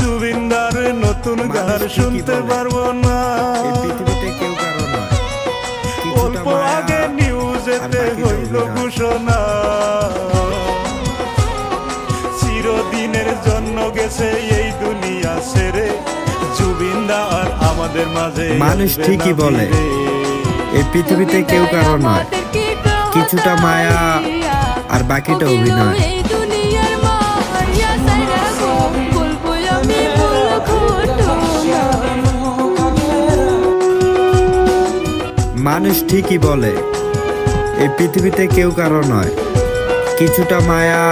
জুবিনদার নতুন গান শুনতে পারবো না। পৃথিবীতে কেউ কারো নয়, অল্প আগে নিউজেতে হইল ঘোষণা, চিরদিনের জন্য গেছে এই দুনিয়া ছেড়ে। জুবিনদার আমাদের মাঝে মানুষ ঠিকই বলে এই পৃথিবীতে কেউ কারো নয়, কিছুটা মায়া আর বাকিটা অভিনয়। মানুষ ঠিকই বলে এই পৃথিবীতে কেউ কারো নয়, কিছুটা মায়া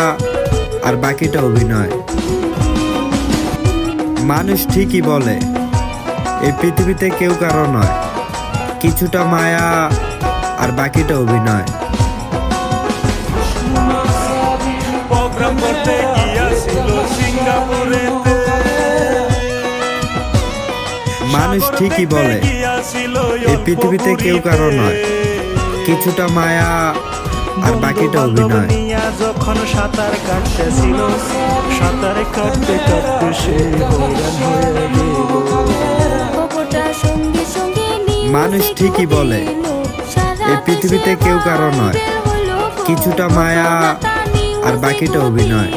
আর বাকিটা অভিনয়। মানুষ ঠিকই বলে এই পৃথিবীতে কেউ কারো নয়, কিছুটা মায়া আর বাকিটা অভিনয়। প্রোগ্রাম করতে গিয়েছিল সিঙ্গাপুরেতে, মানুষ ঠিকই বলে এই পৃথিবীতে কেউ কারো নয়, কিছুটা মায়া আর বাকিটা অভিনয়। যখন সাঁতার কাটতেছিল, সাঁতার কাটতে কাটতে সে হয়রান হয়ে গেল। মানুষ ঠিকই বলে এই পৃথিবীতে কেউ কারো নয়, কিছুটা মায়া আর বাকিটা অভিনয়।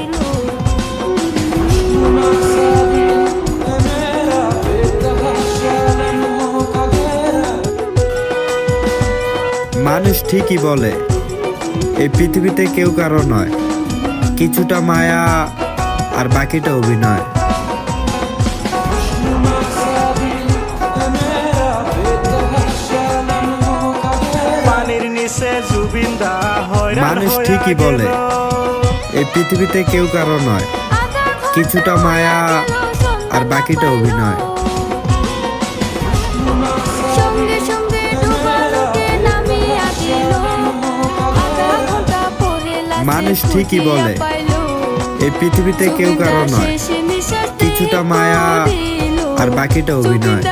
মানুষ ঠিকই বলে এই পৃথিবীতে কেউ কারো নয়, কিছুটা মায়া আর বাকিটা অভিনয়। পানির নিচে জুবিনদা হয়রান মানুষ ঠিকই বলে এই পৃথিবীতে কেউ কারো নয়, কিছুটা মায়া আর বাকিটা অভিনয়। মানুষ ঠিকই বলে এই পৃথিবীতে কেউ কারো নয়, কিছুটা মায়া আর বাকিটা অভিনয়।